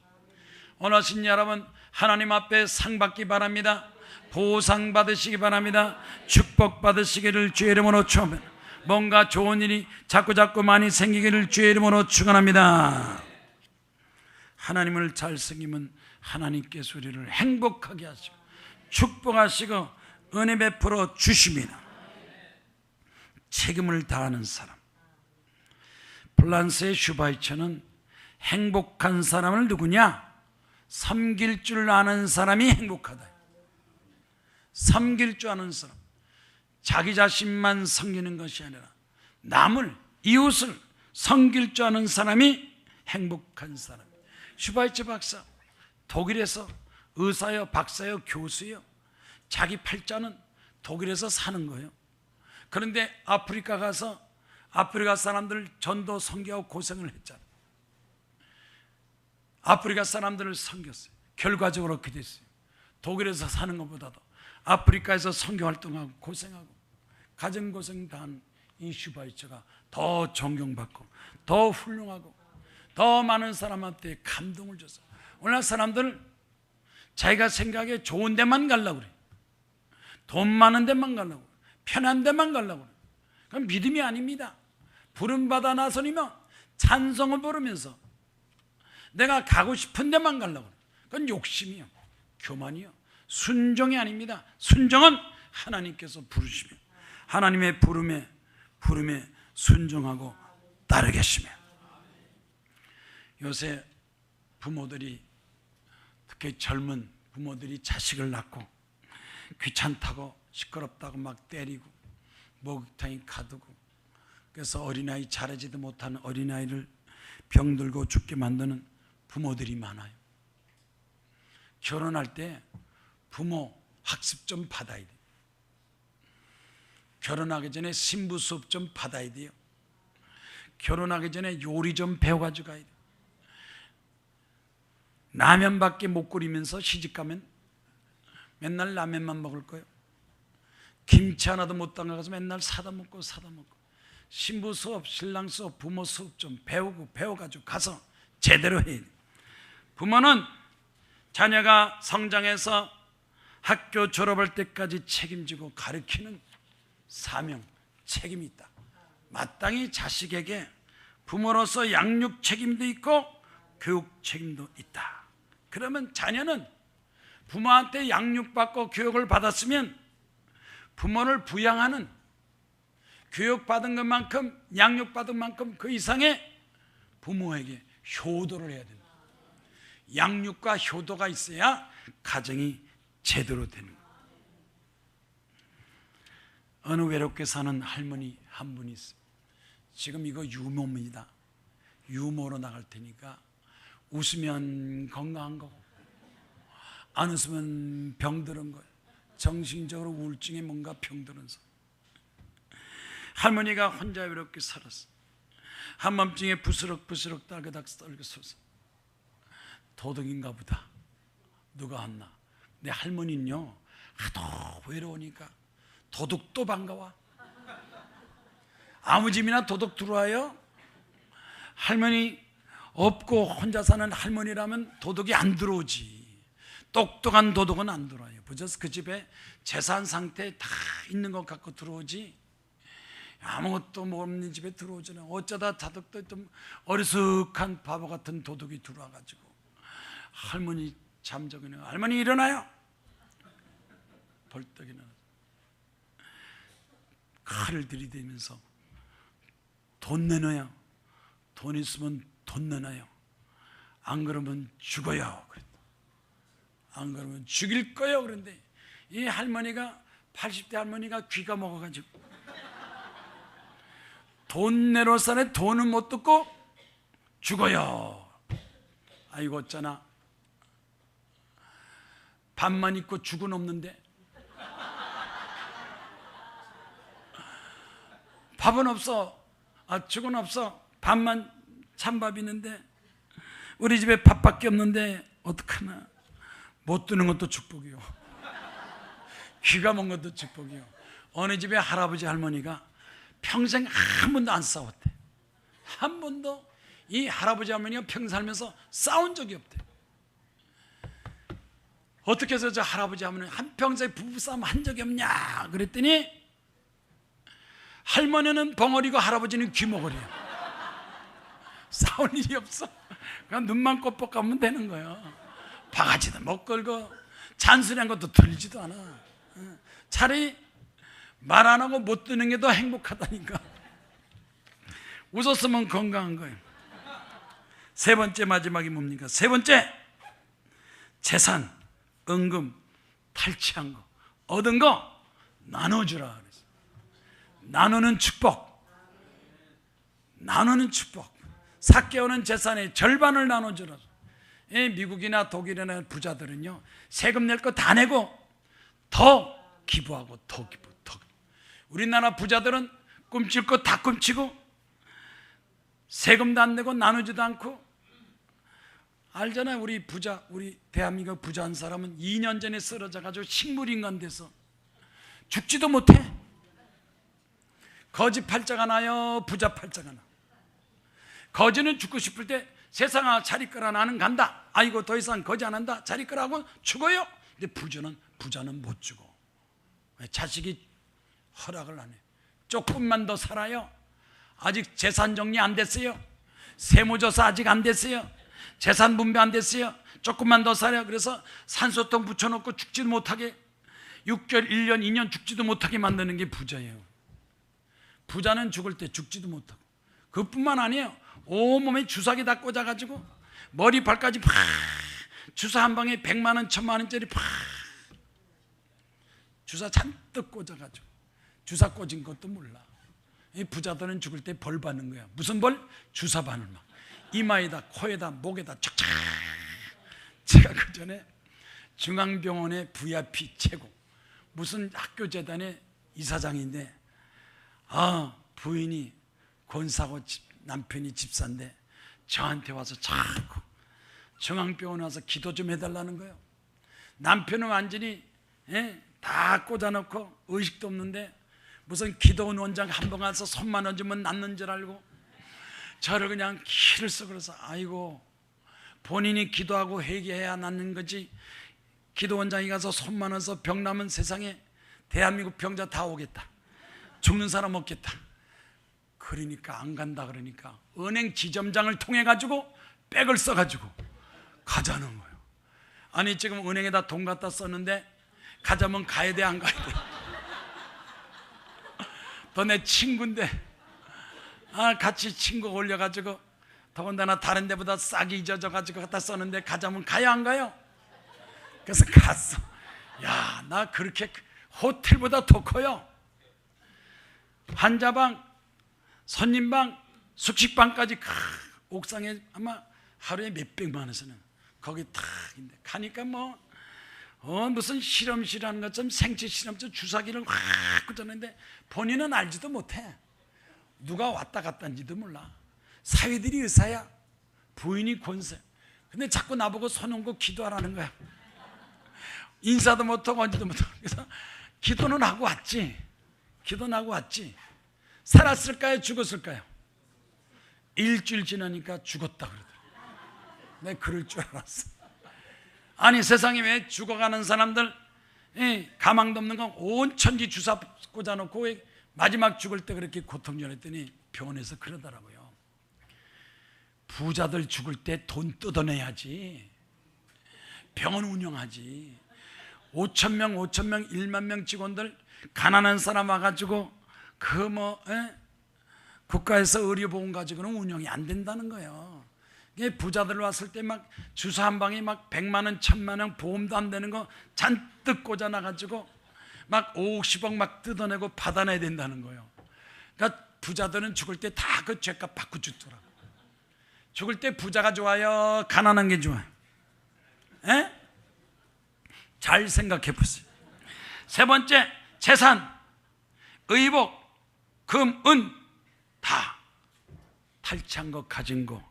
원하신 여러분, 하나님 앞에 상 받기 바랍니다. 보상 받으시기 바랍니다. 축복 받으시기를 주의 이름으로 축원합니다. 뭔가 좋은 일이 자꾸자꾸 많이 생기기를 주의 이름으로 축원합니다. 하나님을 잘 섬기면 하나님께서 우리를 행복하게 하시고 축복하시고 은혜 베풀어 주십니다. 책임을 다하는 사람. 프랑스의 슈바이처는 행복한 사람을 누구냐? 섬길 줄 아는 사람이 행복하다. 섬길 줄 아는 사람. 자기 자신만 섬기는 것이 아니라 남을, 이웃을 섬길 줄 아는 사람이 행복한 사람. 슈바이처 박사, 독일에서 의사요, 박사요, 교수요. 자기 팔자는 독일에서 사는 거예요. 그런데 아프리카 가서 아프리카 사람들 전도 선교하고 고생을 했잖아요. 아프리카 사람들을 섬겼어요. 결과적으로 그렇게 됐어요. 독일에서 사는 것보다도 아프리카에서 선교 활동하고 고생하고 가정고생 다한 이 슈바이처가 더 존경받고 더 훌륭하고 더 많은 사람한테 감동을 줬어요. 오늘날 사람들 자기가 생각에 좋은 데만 가려고 그래. 돈 많은 데만 가려고 그래. 편한 데만 가려고 그래. 그건 믿음이 아닙니다. 부름받아 나서니면 찬송을 부르면서 내가 가고 싶은 데만 가려고 그래. 그건 욕심이요, 교만이요, 순종이 아닙니다. 순종은 하나님께서 부르시면 하나님의 부름에 순종하고 따르겠으며. 요새 부모들이, 특히 젊은 부모들이 자식을 낳고 귀찮다고 시끄럽다고 막 때리고 목욕탕에 가두고, 그래서 어린아이 자라지도 못하는 어린아이를 병들고 죽게 만드는 부모들이 많아요. 결혼할 때 부모 학습 좀 받아야 돼요. 결혼하기 전에 신부 수업 좀 받아야 돼요. 결혼하기 전에 요리 좀 배워가지고 가야 돼요. 라면밖에 못 끓이면서 시집가면 맨날 라면만 먹을 거예요. 김치 하나도 못 담가서 맨날 사다 먹고 신부 수업, 신랑 수업, 부모 수업 좀 배워가지고 가서 제대로 해야 돼요. 부모는 자녀가 성장해서 학교 졸업할 때까지 책임지고 가르치는 사명, 책임이 있다. 마땅히 자식에게 부모로서 양육 책임도 있고 교육 책임도 있다. 그러면 자녀는 부모한테 양육받고 교육을 받았으면 부모를 부양하는, 교육받은 것만큼, 양육받은 만큼 그 이상의 부모에게 효도를 해야 된다. 양육과 효도가 있어야 가정이 제대로 되는 거예요. 어느 외롭게 사는 할머니 한 분이 있어요. 지금 이거 유머입니다. 유머로 나갈 테니까 웃으면 건강한 거고 안 웃으면 병들은 거예요. 정신적으로 우울증에 뭔가 병들은 사람. 할머니가 혼자 외롭게 살았어. 한밤중에 부스럭부스럭 딸그닥 떨고서서 도둑인가 보다. 누가 왔나? 내 할머니는요 하도 외로우니까 도둑도 반가워. 아무 집이나 도둑 들어와요. 할머니 없고 혼자 사는 할머니라면 도둑이 안 들어오지. 똑똑한 도둑은 안 들어와요. 부자서 그 집에 재산 상태에 다 있는 것 갖고 들어오지 아무것도 없는 집에 들어오잖아요. 어쩌다 자덕도 좀 어리숙한 바보 같은 도둑이 들어와가지고 할머니 잠적이네요. 할머니 일어나요. 벌떡 일어나 칼을 들이대면서 돈 내놔요. 돈 있으면 돈 내놔요. 안 그러면 죽어요. 안 그러면 죽일 거예요. 그런데 이 할머니가 80대 할머니가 귀가 먹어가지고 돈 내놓을 사람에 돈은 못 듣고 죽어요. 아이고 어쩌나 밥만 있고 죽은 없는데 밥은 없어. 죽은 없어. 밥만 찬밥 있는데 우리 집에 밥밖에 없는데 어떡하나. 못 드는 것도 축복이요. 귀가 먼 것도 축복이요. 어느 집에 할아버지 할머니가 평생 한 번도 안 싸웠대. 한 번도 이 할아버지 할머니가 평생 살면서 싸운 적이 없대. 어떻게 해서 저 할아버지 할머니 한평생 부부싸움 한 적이 없냐 그랬더니 할머니는 벙어리고 할아버지는 귀머거리야. 싸울 일이 없어. 그냥 눈만 꼴뻑하면 되는 거예요. 바가지도 못 걸고 잔소리한 것도 들리지도 않아. 차라리 말 안 하고 못 듣는 게 더 행복하다니까. 웃었으면 건강한 거예요. 세 번째 마지막이 뭡니까? 세 번째 재산, 은금, 탈취한 거, 얻은 거 나눠주라 그랬어. 나누는 축복. 나누는 축복. 삭개오는 재산의 절반을 나눠주라. 미국이나 독일이나 부자들은요 세금 낼 거 다 내고 더 기부하고 더 기부. 우리나라 부자들은 꿈칠 거 다 꿈치고 세금도 안 내고 나누지도 않고. 알잖아요. 우리 부자, 우리 대한민국 부자 한 사람은 2년 전에 쓰러져가지고 식물인간 돼서 죽지도 못해. 거지 팔자가 나요, 부자 팔자가 나. 거지는 죽고 싶을 때 세상아 자리 끄라 나는 간다. 아이고 더 이상 거지 안 한다. 자리 끄라고 죽어요. 근데 부자는 못 죽어. 자식이 허락을 안 해. 조금만 더 살아요. 아직 재산 정리 안 됐어요. 세무조사 아직 안 됐어요. 재산 분배 안 됐어요. 조금만 더 살아요. 그래서 산소통 붙여놓고 죽지도 못하게 6개월, 1년, 2년 죽지도 못하게 만드는 게 부자예요. 부자는 죽을 때 죽지도 못하고. 그뿐만 아니에요. 온몸에 주사기 다 꽂아가지고 머리 발까지 팍 주사 한 방에 100만 원, 1000만 원짜리 팍 주사 잔뜩 꽂아가지고 주사 꽂은 것도 몰라. 이 부자들은 죽을 때 벌 받는 거야. 무슨 벌? 주사 바늘 막 이마에다, 코에다, 목에다 쫙쫙. 제가 그 전에 중앙병원의 VIP 최고 무슨 학교 재단의 이사장인데 부인이 권사고 남편이 집사인데 저한테 와서 자꾸 중앙병원에 와서 기도 좀 해달라는 거예요. 남편은 완전히 다 꽂아놓고 의식도 없는데 무슨 기도원 원장 한 번 가서 손만 얹으면 낫는 줄 알고 저를 그냥 키를 썩어서 아이고 본인이 기도하고 회개해야 낫는 거지 기도원장에 가서 손만 얹어서 병 나면 세상에 대한민국 병자 다 오겠다. 죽는 사람 없겠다. 그러니까 안 간다. 그러니까 은행 지점장을 통해 가지고 백을 써가지고 가자는 거예요. 아니 지금 은행에다 돈 갖다 썼는데 가자면 가야 돼 안 가야 돼? 너 내 친구인데 같이 친구 올려가지고 더군다나 다른 데보다 싸게 잊어져가지고 갖다 썼는데 가자면 가야 안 가요? 그래서 갔어. 야, 나 그렇게 호텔보다 더 커요. 환자방, 손님방, 숙식방까지 옥상에 아마 하루에 몇백만 원 쓰는 거기 탁 있는데 가니까 뭐 무슨 실험실하는 것처럼 생체 실험처럼 주사기를 확 꽂았는데 본인은 알지도 못해. 누가 왔다 갔다 한지도 몰라. 사위들이 의사야, 부인이 권세. 근데 자꾸 나보고 손 얹고 기도하라는 거야. 인사도 못하고 언지도 못하고. 그래서 기도는 하고 왔지. 기도는 하고 왔지. 살았을까요? 죽었을까요? 일주일 지나니까 죽었다 그러더라고요. 내가 그럴 줄 알았어. 아니 세상에 왜 죽어가는 사람들 가망도 없는 건 온 천지 주사 꽂아놓고 왜 마지막 죽을 때 그렇게 고통전했더니 병원에서 그러더라고요. 부자들 죽을 때 돈 뜯어내야지 병원 운영하지. 5,000명 1만 명 직원들 가난한 사람 와가지고 국가에서 의료보험 가지고는 운영이 안 된다는 거예요. 부자들 왔을 때 막 주사 한 방에 막 100만 원, 1000만 원 보험도 안 되는 거 잔뜩 꽂아놔가지고 막 5억, 10억 막 뜯어내고 받아내야 된다는 거예요. 그러니까 부자들은 죽을 때 다 그 죄값 받고 죽더라고. 죽을 때 부자가 좋아요? 가난한 게 좋아요? 잘 생각해 보세요. 세 번째, 재산, 의복, 금, 은 다 탈취한 것 가진 거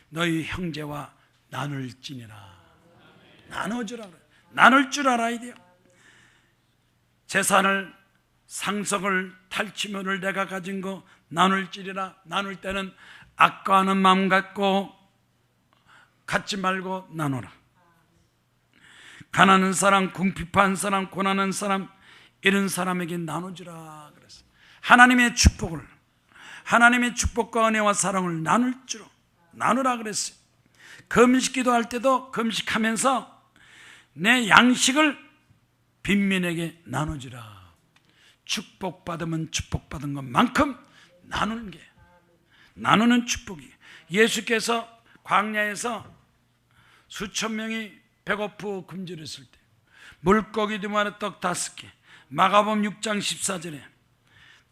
너희 형제와 나눌지니라. 나눠주라 그래. 나눌 줄 알아야 돼요. 재산을, 상속을, 탈취물을 내가 가진 거 나눌지리라. 나눌 때는 아까워하는 마음 갖고 갖지 말고 나눠라. 가난한 사람, 궁핍한 사람, 고난한 사람, 이런 사람에게 나눠주라 그랬어요. 하나님의 축복을, 하나님의 축복과 은혜와 사랑을 나눌 줄로 나누라 그랬어요. 금식기도 할 때도 금식하면서 내 양식을 빈민에게 나눠주라. 축복받으면 축복받은 것만큼 나누는 게, 나누는 축복이. 예수께서 광야에서 수천 명이 배고프고 굶주렸을 때 물고기 2마리 떡 5개, 마가복음 6장 14절에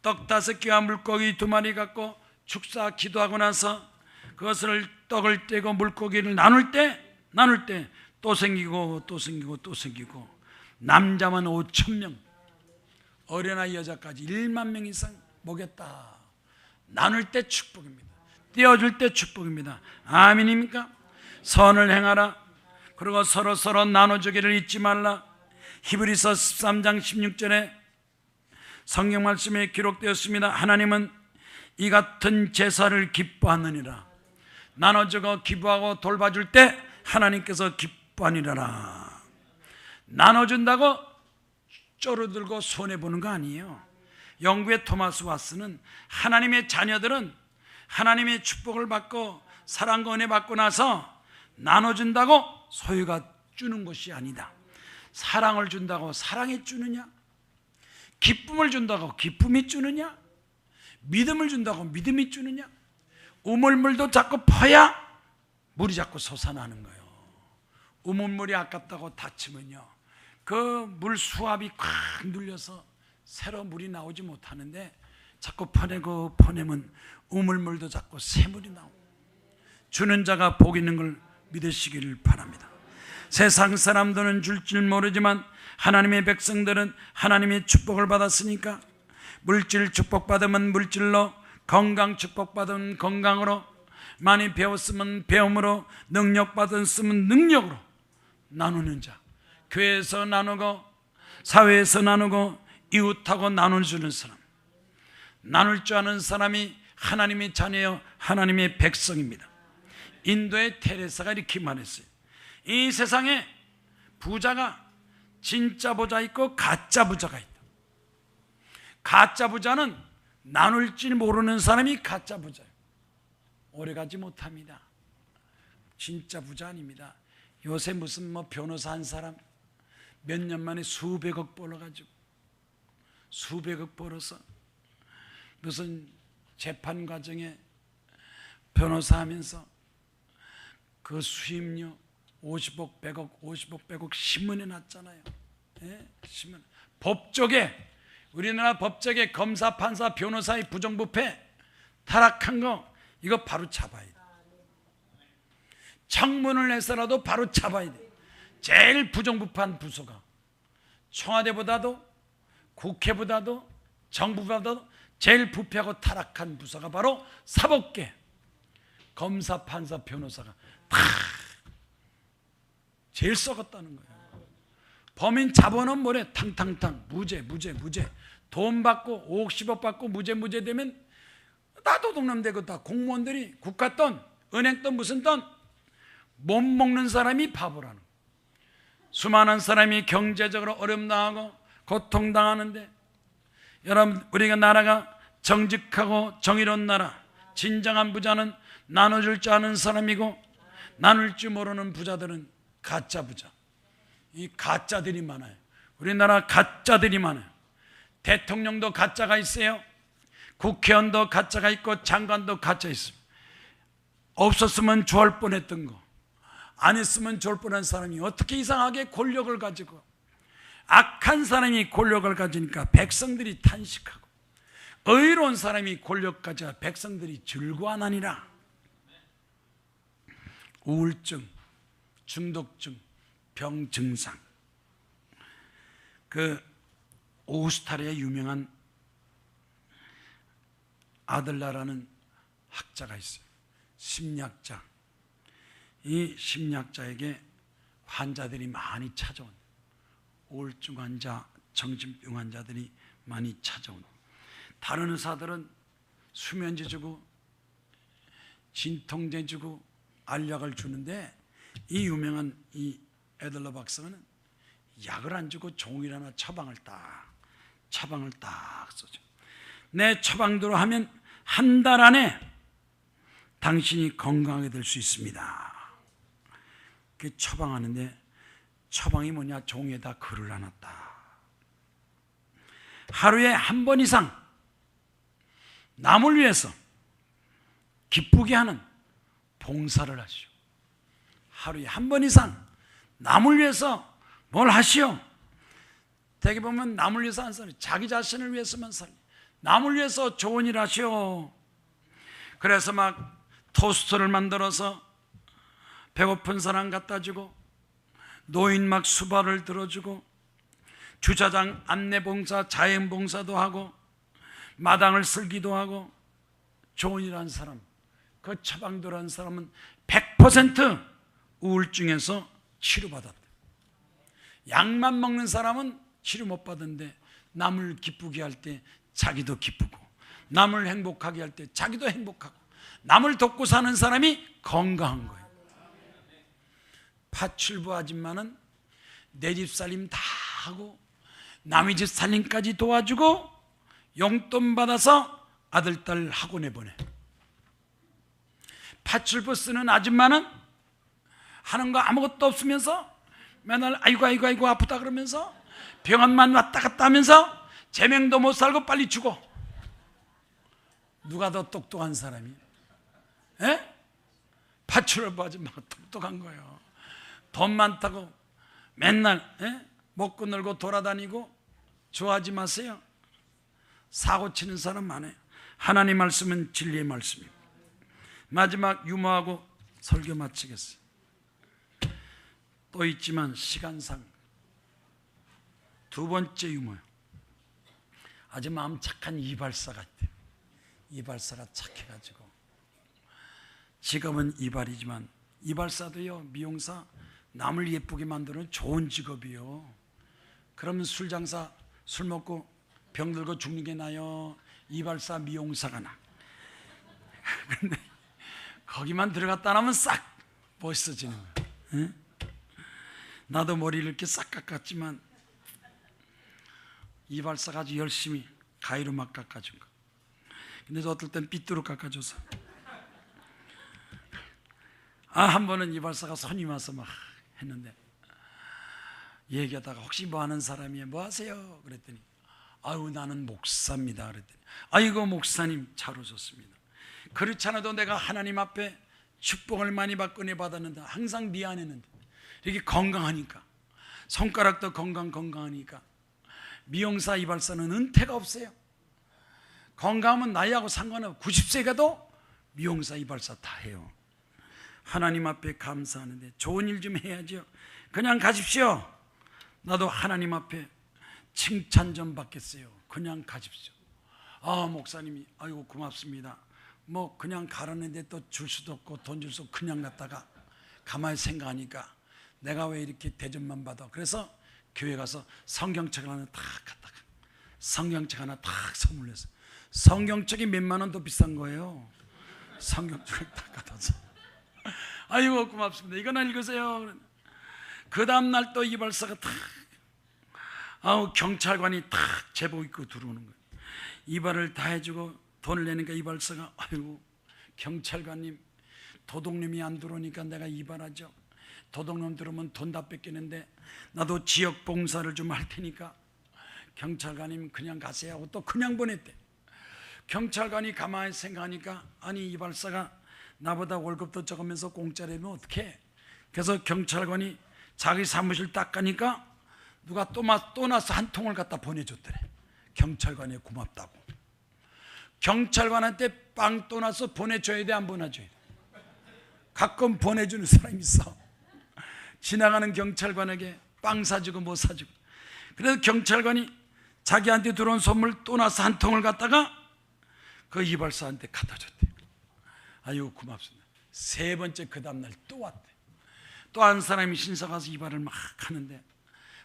떡 5개와 물고기 2마리 갖고 축사 기도하고 나서 그것을 떡을 떼고 물고기를 나눌 때 또 생기고 또 생기고 또 생기고, 남자만 5,000명, 어린아이 여자까지 1만 명 이상 먹였다. 나눌 때 축복입니다. 떼어줄 때 축복입니다. 아멘입니까? 선을 행하라. 그리고 서로 나눠주기를 잊지 말라. 히브리서 13장 16절에 성경 말씀에 기록되었습니다. 하나님은 이 같은 제사를 기뻐하느니라. 나눠주고 기부하고 돌봐줄 때 하나님께서 기뻐하니라. 나눠준다고 쪼르들고 손해보는 거 아니에요. 영국의 토마스 왓슨은 하나님의 자녀들은 하나님의 축복을 받고 사랑과 은혜 받고 나서 나눠준다고 소유가 주는 것이 아니다. 사랑을 준다고 사랑이 주느냐? 기쁨을 준다고 기쁨이 주느냐? 믿음을 준다고 믿음이 주느냐? 우물물도 자꾸 퍼야 물이 자꾸 솟아나는 거예요. 우물물이 아깝다고 다치면요, 그 물 수압이 꽉 눌려서 새로 물이 나오지 못하는데 자꾸 퍼내면 우물물도 자꾸 새물이 나오고, 주는 자가 복 있는 걸 믿으시기를 바랍니다. 세상 사람들은 줄 줄 모르지만 하나님의 백성들은 하나님의 축복을 받았으니까, 물질 축복받으면 물질로, 건강 축복받으면 건강으로, 많이 배웠으면 배움으로, 능력 받았으면 능력으로 나누는 자, 교회에서 나누고 사회에서 나누고 이웃하고 나눠주는 사람, 나눌 줄 아는 사람이 하나님의 자녀요 하나님의 백성입니다. 인도의 테레사가 이렇게 말했어요. 이 세상에 부자가 진짜 부자 있고 가짜 부자가 있다. 가짜 부자는 나눌 줄 모르는 사람이 가짜 부자예요. 오래가지 못합니다. 진짜 부자 아닙니다. 요새 무슨 변호사 한 사람 몇 년 만에 수백억 벌어가지고, 수백억 벌어서 무슨 재판 과정에 변호사 하면서 그 수임료 50억 100억 50억 100억 신문에 났잖아요. 신문. 법조계, 우리나라 법조계 검사 판사 변호사의 부정부패 타락한 거, 이거 바로 잡아야 돼. 청문을 해서라도 바로 잡아야 돼. 제일 부정부패한 부서가 청와대보다도 국회보다도 정부보다도 제일 부패하고 타락한 부서가 바로 사법계, 검사, 판사, 변호사가 다 제일 썩었다는 거예요. 범인 잡아놓은 뭐래? 탕탕탕 무죄. 돈 받고 5억 10억 받고 무죄 되면 다 도둑놈 되고 다 공무원들이 국가 돈, 은행 돈, 무슨 돈 못 먹는 사람이 바보라는 거예요. 수많은 사람이 경제적으로 어려움 당하고 고통당하는데, 여러분, 우리가 나라가 정직하고 정의로운 나라, 진정한 부자는 나눠줄 줄 아는 사람이고, 나눌 줄 모르는 부자들은 가짜 부자, 이 가짜들이 많아요. 우리나라 가짜들이 많아요. 대통령도 가짜가 있어요. 국회의원도 가짜가 있고 장관도 가짜 있습니다. 없었으면 좋을 뻔했던 거, 안 했으면 좋을 뻔한 사람이 어떻게 이상하게 권력을 가지고, 악한 사람이 권력을 가지니까 백성들이 탄식하고, 의로운 사람이 권력 가져야 백성들이 즐거워하니라. 우울증, 중독증, 병 증상. 그 오스트리아의 유명한 아들라라는 학자가 있어요. 심리학자. 이 심리학자에게 환자들이 많이 찾아온, 우울증 환자, 정신병 환자들이 많이 찾아온. 다른 의사들은 수면제 주고 진통제 주고 알약을 주는데, 이 유명한 이 애들러 박사는 약을 안 주고 종이를 하나 처방을 딱 써줘. 내 처방대로 하면 한 달 안에 당신이 건강하게 될 수 있습니다. 그 처방하는데, 처방이 뭐냐? 종이에다 글을 놔놨다. 하루에 한 번 이상 남을 위해서 기쁘게 하는 봉사를 하시오. 하루에 한 번 이상 남을 위해서 뭘 하시오? 대개 보면 남을 위해서 안 살아요. 자기 자신을 위해서만 살아요. 남을 위해서 좋은 일 하시오. 그래서 막 토스트를 만들어서 배고픈 사람 갖다 주고, 노인 막 수발을 들어주고, 주차장 안내봉사, 자연봉사도 하고, 마당을 쓸기도 하고, 좋은 일 한 사람, 그 처방대로 한 사람은 100% 우울증에서 치료받았대. 약만 먹는 사람은 치료 못 받는데, 남을 기쁘게 할 때 자기도 기쁘고, 남을 행복하게 할 때 자기도 행복하고, 남을 돕고 사는 사람이 건강한 거예요. 파출부 아줌마는 내 집 살림 다 하고 남의 집 살림까지 도와주고 용돈 받아서 아들, 딸 학원에 보내. 파출부 쓰는 아줌마는 하는 거 아무것도 없으면서 맨날 아이고 아프다 그러면서 병원만 왔다 갔다 하면서 제명도 못 살고 빨리 죽어. 누가 더 똑똑한 사람이? 에? 파출부 아줌마가 똑똑한 거예요. 돈 많다고 맨날 먹고 놀고 돌아다니고 좋아하지 마세요. 사고 치는 사람 많아요. 하나님 말씀은 진리의 말씀입니다. 마지막 유머하고 설교 마치겠어요. 또 있지만 시간상 두 번째 유머요. 아주 마음 착한 이발사가 있대요. 이발사가 착해가지고, 직업은 이발이지만 이발사도요, 미용사, 남을 예쁘게 만드는 좋은 직업이요. 그러면 술 장사, 술 먹고 병 들고 죽는 게 나요, 이발사, 미용사가 나. 근데 거기만 들어갔다 나면 싹 멋있어지는 거예요. 응? 나도 머리를 이렇게 싹 깎았지만 이발사가 아주 열심히 가위로 막 깎아준 거. 근데 어떨 땐 삐뚤어 깎아줘서. 한 번은 이발사가 손님 와서 막 했는데, 얘기하다가 혹시 뭐 하는 사람이에요? 뭐 하세요? 그랬더니 아유, 나는 목사입니다. 그랬더니 아이고, 목사님 잘 오셨습니다. 그렇지 않아도 내가 하나님 앞에 축복을 많이 받고 받았는데 항상 미안했는데, 이렇게 건강하니까, 손가락도 건강하니까, 미용사 이발사는 은퇴가 없어요. 건강하면 나이하고 상관없고 90세 가도 미용사 이발사 다 해요. 하나님 앞에 감사하는데 좋은 일 좀 해야죠. 그냥 가십시오. 나도 하나님 앞에 칭찬 좀 받겠어요. 그냥 가십시오. 목사님이 아이고 고맙습니다. 뭐 그냥 가라는데 또 줄 수도 없고 돈 줄 수 없고 그냥 갔다가 가만히 생각하니까 내가 왜 이렇게 대접만 받아. 그래서 교회 가서 성경책 하나 탁 갖다가 성경책 하나 탁 선물해서, 성경책이 몇만 원 더 비싼 거예요. 성경책을 탁 갖다서 아이고 고맙습니다. 이거나 읽으세요. 그 다음날 또 이발사가 탁 경찰관이 탁 제복 입고 들어오는 거예요. 이발을 다 해주고 돈을 내니까 이발사가 아이고 경찰관님, 도둑놈이 안 들어오니까 내가 이발하죠. 도둑놈 들어오면 돈 다 뺏기는데 나도 지역 봉사를 좀 할 테니까 경찰관님 그냥 가세요 하고 또 그냥 보냈대. 경찰관이 가만히 생각하니까 아니 이발사가 나보다 월급도 적으면서 공짜라면 어떡해. 그래서 경찰관이 자기 사무실 딱 가니까 누가 또 나서 한 통을 갖다 보내줬더래. 경찰관이 고맙다고. 경찰관한테 빵 또 나서 보내줘야 돼, 안 보내줘야 돼? 가끔 보내주는 사람이 있어. 지나가는 경찰관에게 빵 사주고 뭐 사주고. 그래서 경찰관이 자기한테 들어온 선물 또 나서 한 통을 갖다가 그 이발사한테 갖다 줬대. 아유 고맙습니다. 세 번째 그 다음날 또 왔대. 또 한 사람이 신사 가서 이발을 막 하는데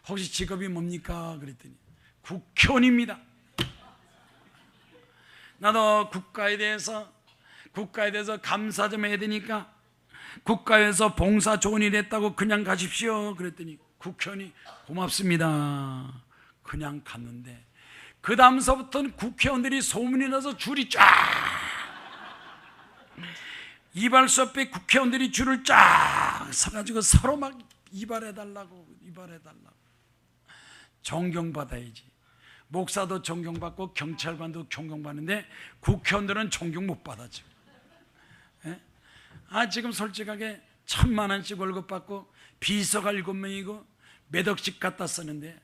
혹시 직업이 뭡니까? 그랬더니 국회의원입니다. 나도 국가에 대해서 감사 좀 해야 되니까 국가에서 봉사 좋은 일 했다고 그냥 가십시오. 그랬더니 국회의원이 고맙습니다. 그냥 갔는데 그 다음서부터는 국회의원들이 소문이 나서 줄이 쫙, 이발소 앞에 국회의원들이 줄을 쫙 서가지고 서로 막 이발해달라고. 존경받아야지. 목사도 존경받고 경찰관도 존경받는데 국회의원들은 존경 못 받아죠. 지금 솔직하게 1,000만 원씩 월급 받고 비서가 7명이고 몇 억씩 갖다 쓰는데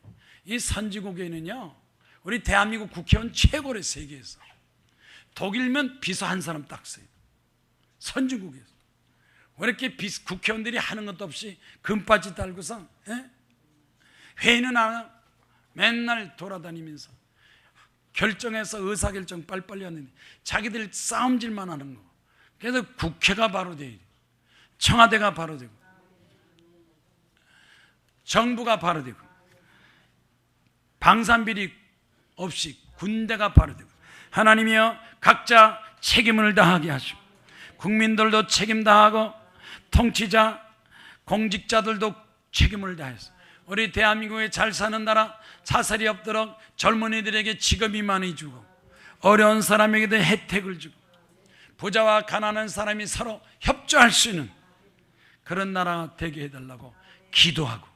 이 선진국에는요 우리 대한민국 국회의원 최고래. 세계에서 독일면 비서 한 사람 딱 써요. 선진국에서 왜 이렇게 국회의원들이 하는 것도 없이 금바지 달고서 회의는 안 하고 맨날 돌아다니면서 결정해서 의사결정 빨리빨리 하는데 자기들 싸움질만 하는 거. 그래서 국회가 바로 돼야 돼. 청와대가 바로 되고 정부가 바로 되고 방산비리 없이 군대가 바로 되고 하나님이여 각자 책임을 다하게 하시고 국민들도 책임 다하고 통치자 공직자들도 책임을 다해서 우리 대한민국에 잘 사는 나라, 자살이 없도록 젊은이들에게 직업이 많이 주고 어려운 사람에게도 혜택을 주고 부자와 가난한 사람이 서로 협조할 수 있는 그런 나라가 되게 해달라고 기도하고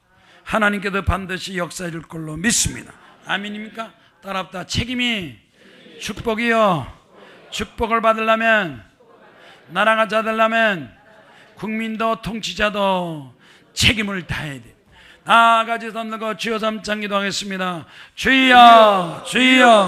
하나님께도 반드시 역사해 줄 걸로 믿습니다. 아멘입니까? 따라합다. 책임이 축복이요. 축복을 받으려면, 나라가 잘 되려면 국민도 통치자도 책임을 다해야 돼. 나아가지 던너고 주여 3장 기도하겠습니다. 주여 주여